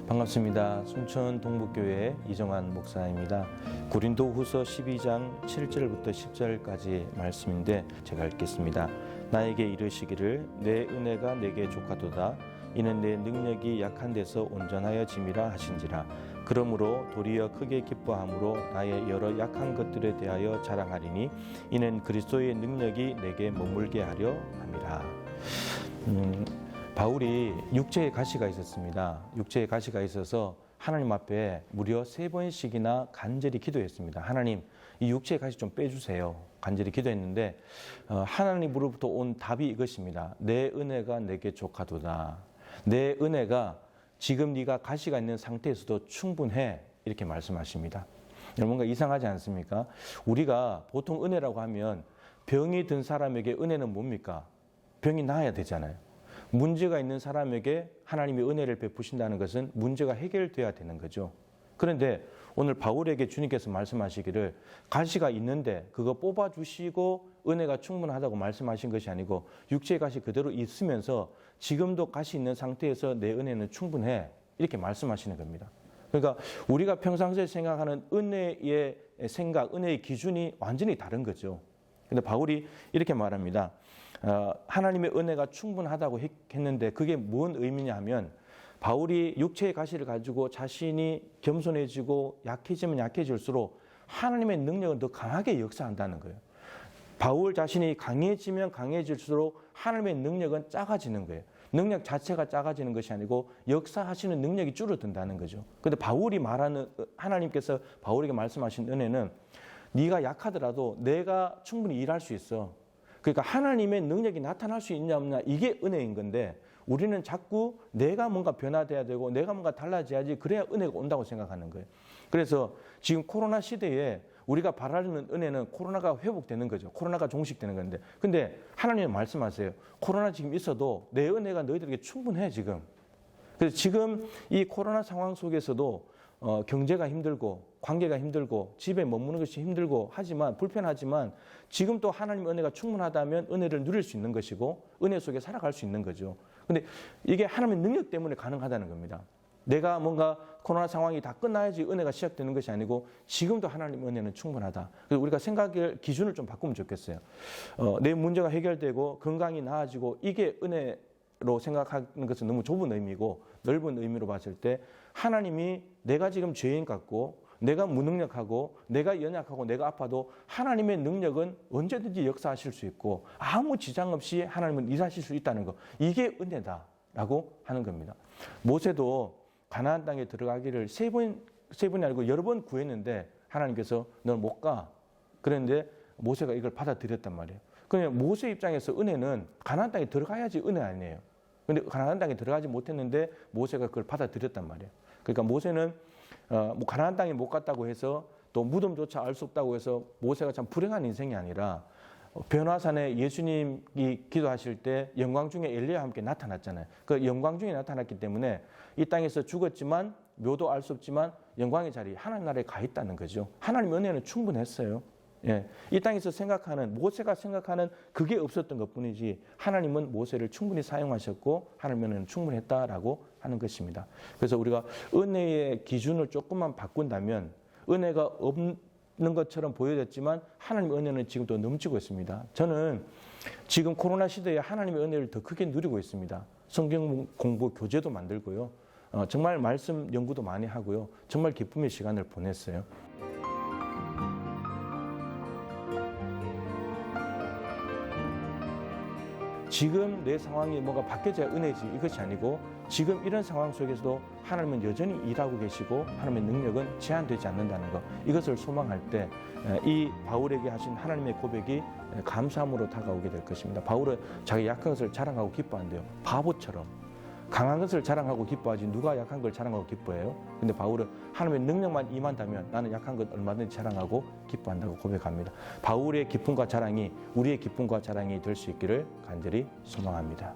반갑습니다. 순천 동북교회 이정환 목사입니다. 고린도후서 12장 7절부터 10절까지 말씀인데 제가 읽겠습니다. 나에게 이르시기를 내 은혜가 내게 족하도다. 이는 내 능력이 약한 데서 온전하여 짐이라 하신지라. 그러므로 도리어 크게 기뻐함으로 나의 여러 약한 것들에 대하여 자랑하리니 이는 그리스도의 능력이 내게 머물게 하려 함이라. 바울이 육체의 가시가 있었습니다. 육체의 가시가 있어서 하나님 앞에 무려 3번씩이나 간절히 기도했습니다. 하나님, 이 육체의 가시 좀 빼주세요. 간절히 기도했는데 하나님으로부터 온 답이 이것입니다. 내 은혜가 내게 족하도다. 내 은혜가 지금 네가 가시가 있는 상태에서도 충분해. 이렇게 말씀하십니다. 뭔가 이상하지 않습니까? 우리가 보통 은혜라고 하면 병이 든 사람에게 은혜는 뭡니까? 병이 나아야 되잖아요. 문제가 있는 사람에게 하나님이 은혜를 베푸신다는 것은 문제가 해결돼야 되는 거죠. 그런데 오늘 바울에게 주님께서 말씀하시기를 가시가 있는데 그거 뽑아주시고 은혜가 충분하다고 말씀하신 것이 아니고 육체의 가시 그대로 있으면서 지금도 가시 있는 상태에서 내 은혜는 충분해. 이렇게 말씀하시는 겁니다. 그러니까 우리가 평상시에 생각하는 은혜의 생각, 은혜의 기준이 완전히 다른 거죠. 근데 바울이 이렇게 말합니다. 하나님의 은혜가 충분하다고 했는데 그게 뭔 의미냐 하면 바울이 육체의 가시를 가지고 자신이 겸손해지고 약해지면 약해질수록 하나님의 능력은 더 강하게 역사한다는 거예요. 바울 자신이 강해지면 강해질수록 하나님의 능력은 작아지는 거예요. 능력 자체가 작아지는 것이 아니고 역사하시는 능력이 줄어든다는 거죠. 그런데 바울이 말하는 하나님께서 바울에게 말씀하신 은혜는 네가 약하더라도 내가 충분히 일할 수 있어. 그러니까 하나님의 능력이 나타날 수 있냐 없냐 이게 은혜인 건데 우리는 자꾸 내가 뭔가 변화돼야 되고 내가 뭔가 달라져야지 그래야 은혜가 온다고 생각하는 거예요. 그래서 지금 코로나 시대에 우리가 바라는 은혜는 코로나가 회복되는 거죠. 코로나가 종식되는 건데 근데 하나님은 말씀하세요. 코로나 지금 있어도 내 은혜가 너희들에게 충분해 지금. 그래서 지금 이 코로나 상황 속에서도 경제가 힘들고 관계가 힘들고 집에 머무는 것이 힘들고 하지만 불편하지만 지금 또 하나님의 은혜가 충분하다면 은혜를 누릴 수 있는 것이고 은혜 속에 살아갈 수 있는 거죠. 근데 이게 하나님의 능력 때문에 가능하다는 겁니다. 내가 뭔가 코로나 상황이 다 끝나야지 은혜가 시작되는 것이 아니고 지금도 하나님의 은혜는 충분하다. 그래서 우리가 생각의 기준을 좀 바꾸면 좋겠어요. 내 문제가 해결되고 건강이 나아지고 이게 은혜로 생각하는 것은 너무 좁은 의미고 넓은 의미로 봤을 때 하나님이 내가 지금 죄인 같고 내가 무능력하고 내가 연약하고 내가 아파도 하나님의 능력은 언제든지 역사하실 수 있고 아무 지장 없이 하나님은 일하실 수 있다는 거 이게 은혜다라고 하는 겁니다. 모세도 가나안 땅에 들어가기를 세 번이 아니고 여러 번 구했는데 하나님께서 넌 못 가. 그런데 모세가 이걸 받아들였단 말이에요. 그냥 모세 입장에서 은혜는 가나안 땅에 들어가야지 은혜 아니에요. 근데 가나안 땅에 들어가지 못했는데 모세가 그걸 받아들였단 말이에요. 그러니까 모세는 가나안 땅에 못 갔다고 해서 또 무덤조차 알 수 없다고 해서 모세가 참 불행한 인생이 아니라 변화산에 예수님이 기도하실 때 영광 중에 엘리야와 함께 나타났잖아요. 그 영광 중에 나타났기 때문에 이 땅에서 죽었지만 묘도 알 수 없지만 영광의 자리에 하나님 나라에 가 있다는 거죠. 하나님 은혜는 충분했어요. 예, 이 땅에서 생각하는 모세가 생각하는 그게 없었던 것뿐이지 하나님은 모세를 충분히 사용하셨고 하나님의 은혜는 충분했다라고 하는 것입니다. 그래서 우리가 은혜의 기준을 조금만 바꾼다면 은혜가 없는 것처럼 보여졌지만 하나님의 은혜는 지금도 넘치고 있습니다. 저는 지금 코로나 시대에 하나님의 은혜를 더 크게 누리고 있습니다. 성경 공부 교재도 만들고요. 정말 말씀 연구도 많이 하고요. 정말 기쁨의 시간을 보냈어요. 지금 내 상황이 뭔가 바뀌어져야 은혜지 이것이 아니고 지금 이런 상황 속에서도 하나님은 여전히 일하고 계시고 하나님의 능력은 제한되지 않는다는 것 이것을 소망할 때 이 바울에게 하신 하나님의 고백이 감사함으로 다가오게 될 것입니다. 바울은 자기 약한 것을 자랑하고 기뻐한대요. 바보처럼. 강한 것을 자랑하고 기뻐하지 누가 약한 걸 자랑하고 기뻐해요? 근데 바울은 하나님의 능력만 임한다면 나는 약한 것 얼마든지 자랑하고 기뻐한다고 고백합니다. 바울의 기쁨과 자랑이 우리의 기쁨과 자랑이 될 수 있기를 간절히 소망합니다.